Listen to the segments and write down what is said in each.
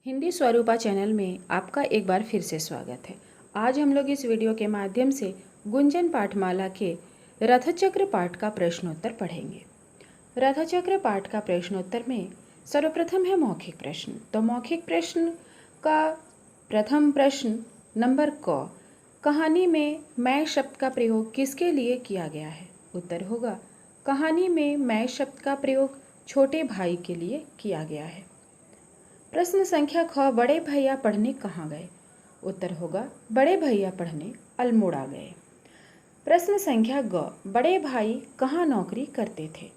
हिंदी स्वरूपा channel में आपका एक बार फिर से स्वागत है। आज हम लोग इस वीडियो के माध्यम से गुंजन पाठमाला के रथचक्र पाठ का प्रश्नोत्तर पढ़ेंगे। रथचक्र पाठ का प्रश्नोत्तर में सर्वप्रथम है मौखिक प्रश्न। तो मौखिक प्रश्न का प्रथम प्रश्न नंबर क, कहानी में मैं शब्द का प्रयोग किसके लिए किया गया है? उत्तर होगा कहानी में मैं शब्द का प्रयोग छोटे भाई के लिए किया गया है। प्रश्न संख्या ख, बड़े भैया पढ़ने कहाँ गए? उत्तर होगा बड़े भैया पढ़ने अल्मोड़ा गए। प्रश्न संख्या ग, बड़े भाई कहाँ नौकरी करते थे?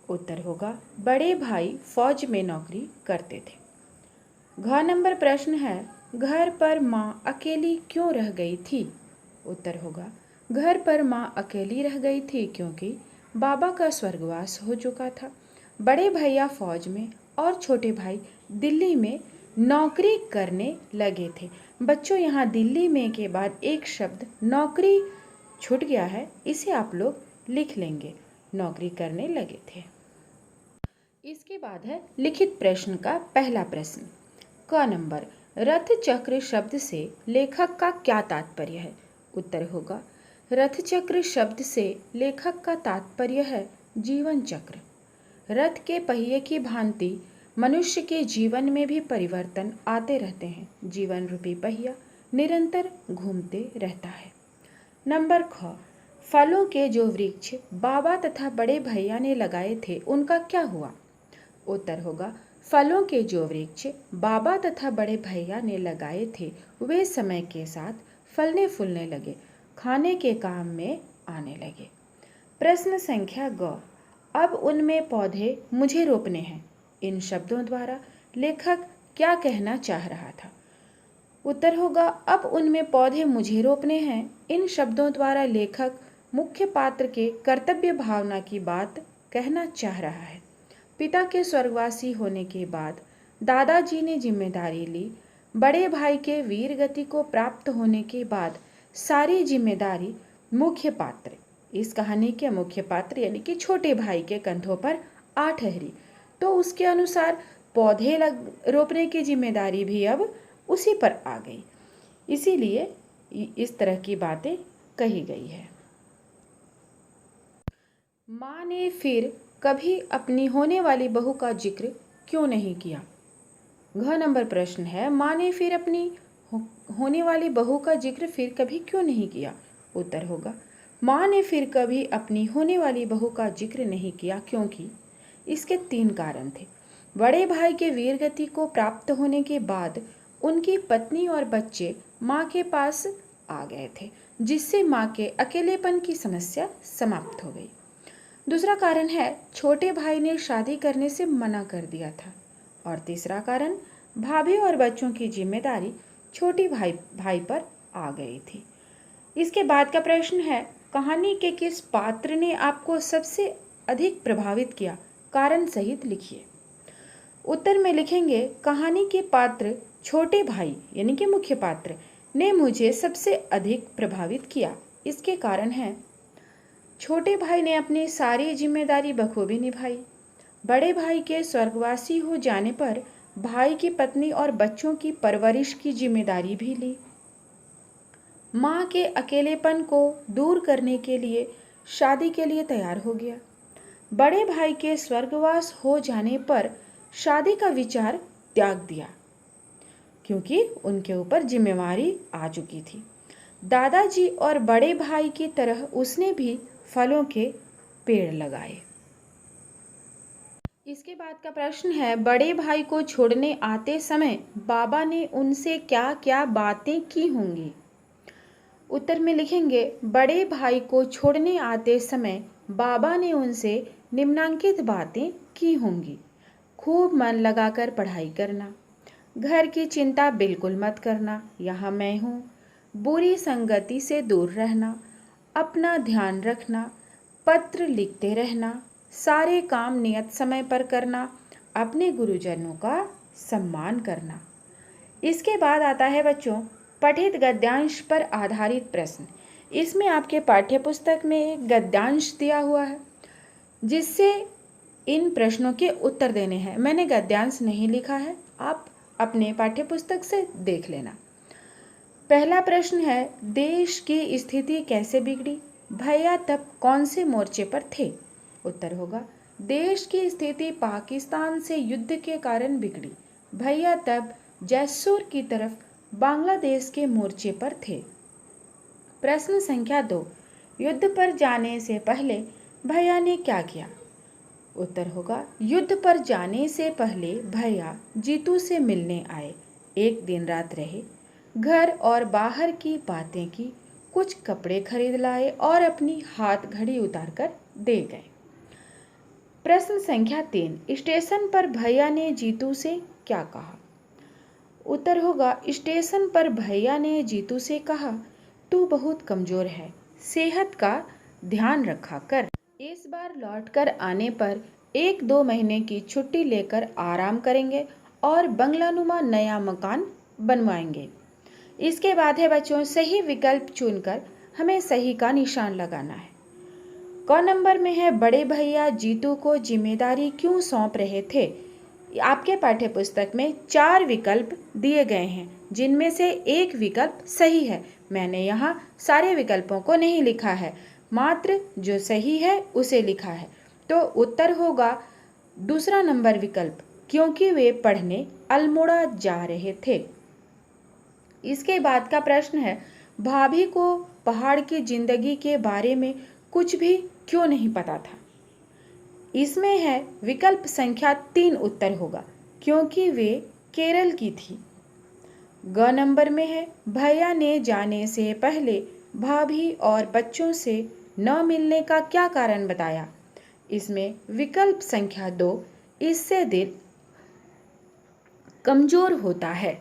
उत्तर होगा बड़े भाई फौज में नौकरी करते थे। घ नंबर प्रश्न है, घर पर माँ अकेली क्यों रह गई थी? उत्तर होगा घर पर माँ अकेली रह गई थी क्योंकि बाबा का स्वर्गवास हो चुका था। बड़े भैया फौज में और छोटे भाई दिल्ली में नौकरी करने लगे थे। बच्चों, यहाँ दिल्ली में के बाद एक शब्द नौकरी छूट गया है, इसे आप लोग लिख लेंगे, नौकरी करने लगे थे। इसके बाद है लिखित प्रश्न का पहला प्रश्न। क नंबर, रथ चक्र शब्द से लेखक का क्या तात्पर्य है? उत्तर होगा रथ चक्र शब्द से लेखक का तात्पर्य है जीवन चक्र। रथ के पहिए की भांति मनुष्य के जीवन में भी परिवर्तन आते रहते हैं। जीवन रूपी पहिया निरंतर घूमते रहता है। नंबर ख, फलों के जो वृक्ष बाबा तथा बड़े भैया ने लगाए थे उनका क्या हुआ? उत्तर होगा फलों के जो वृक्ष बाबा तथा बड़े भैया ने लगाए थे वे समय के साथ फलने फूलने लगे, खाने के काम में आने लगे। प्रश्न संख्या ग, अब उनमें पौधे मुझे रोपने हैं, इन शब्दों द्वारा लेखक क्या कहना चाह रहा था? उत्तर होगा अब उनमें पौधे मुझे रोपने हैं, इन शब्दों द्वारा लेखक मुख्य पात्र के कर्तव्य भावना की बात कहना चाह रहा है। पिता के स्वर्गवासी होने के बाद दादाजी ने जिम्मेदारी ली। बड़े भाई के वीर गति को प्राप्त होने के बाद सारी जिम्मेदारी मुख्य पात्र, इस कहानी के मुख्य पात्र यानी कि छोटे भाई के कंधों पर आ ठहरी। तो उसके अनुसार पौधे रोपने की जिम्मेदारी भी अब उसी पर आ गई, इसीलिए इस तरह की बातें कही गई है। माँ ने फिर कभी अपनी होने वाली बहू का जिक्र क्यों नहीं किया? घ नंबर प्रश्न है, माँ ने फिर अपनी होने वाली बहू का जिक्र फिर कभी क्यों नहीं किया? उत्तर होगा माँ ने फिर कभी अपनी होने वाली बहू का जिक्र नहीं किया क्योंकि इसके 3 कारण थे। बड़े भाई के वीरगति को प्राप्त होने के बाद उनकी पत्नी और बच्चे माँ के पास आ गए थे, जिससे माँ के अकेलेपन की समस्या समाप्त हो गई। दूसरा कारण है छोटे भाई ने शादी करने से मना कर दिया था। और तीसरा कारण भाभी और बच्चों की जिम्मेदारी छोटी भाई पर आ गई थी। इसके बाद का प्रश्न है, कहानी के किस पात्र ने आपको सबसे अधिक प्रभावित किया? कारण सहित लिखिए। उत्तर में लिखेंगे कहानी के पात्र छोटे भाई यानी कि मुख्य पात्र ने मुझे सबसे अधिक प्रभावित किया। इसके कारण है छोटे भाई ने अपनी सारी जिम्मेदारी बखूबी निभाई। बड़े भाई के स्वर्गवासी हो जाने पर भाई की पत्नी और बच्चों की परवरिश की जिम्मेदारी भी ली। माँ के अकेलेपन को दूर करने के लिए शादी के लिए तैयार हो गया। बड़े भाई के स्वर्गवास हो जाने पर शादी का विचार त्याग दिया क्योंकि उनके ऊपर जिम्मेवारी आ चुकी थी। दादाजी और बड़े भाई की तरह उसने भी फलों के पेड़ लगाए। इसके बाद का प्रश्न है, बड़े भाई को छोड़ने आते समय बाबा ने उनसे क्या क्या बातें की होंगी? उत्तर में लिखेंगे बड़े भाई को छोड़ने आते समय बाबा ने उनसे निम्नांकित बातें की होंगी। खूब मन लगाकर पढ़ाई करना, घर की चिंता बिल्कुल मत करना, यहाँ मैं हूँ, बुरी संगति से दूर रहना, अपना ध्यान रखना, पत्र लिखते रहना, सारे काम नियत समय पर करना, अपने गुरुजनों का सम्मान करना। इसके बाद आता है बच्चों पठित गद्यांश पर आधारित प्रश्न। इसमें आपके पाठ्यपुस्तक में एक गद्यांश दिया हुआ है जिससे इन प्रश्नों के उत्तर देने हैं। मैंने गद्यांश नहीं लिखा है, आप अपने पाठ्यपुस्तक से देख लेना। पहला प्रश्न है, देश की स्थिति कैसे बिगड़ी? भैया तब कौन से मोर्चे पर थे? उत्तर होगा, देश की स्थिति पाकिस्तान से युद्ध के कारण बिगड़ी। भैया तब जैसुर की तरफ बांग्लादेश के मोर्चे पर थे। प्रश्न संख्या 2, युद्ध पर जाने से पहले भैया ने क्या किया? उत्तर होगा, युद्ध पर जाने से पहले भैया जीतू से मिलने आए, एक दिन रात रहे, घर और बाहर की बातें की, कुछ कपड़े खरीद लाए और अपनी हाथ घड़ी उतार कर दे गए। प्रश्न संख्या 3, स्टेशन पर भैया ने जीतू से क्या कहा? उत्तर होगा, स्टेशन पर भैया ने जीतू से कहा, तू बहुत कमज़ोर है, सेहत का ध्यान रखा कर। इस बार लौटकर आने पर 1-2 महीने की छुट्टी लेकर आराम करेंगे और बंगलानुमा नया मकान बनवाएंगे। इसके बाद है बच्चों, सही विकल्प चुनकर हमें सही का निशान लगाना है। क नंबर में है, बड़े भैया जीतू को जिम्मेदारी क्यों सौंप रहे थे? आपके पाठ्यपुस्तक में 4 विकल्प दिए गए हैं, जिनमें से एक विकल्प सही है। मैंने यहाँ सारे विकल्पों को नहीं लिखा है, मात्र जो सही है उसे लिखा है। तो उत्तर होगा दूसरा नंबर विकल्प, क्योंकि वे पढ़ने अल्मोड़ा जा रहे थे। इसके बाद का प्रश्न है, भाभी को पहाड़ की जिंदगी के बारे में कुछ भी क्यों नहीं पता था? इसमें है विकल्प संख्या 3 उत्तर होगा, क्योंकि वे केरल की थी। ग नंबर में है, भैया ने जाने से पहले भाभी और बच्चों से न मिलने का क्या कारण बताया? इसमें विकल्प संख्या 2, इससे दिल कमजोर होता है।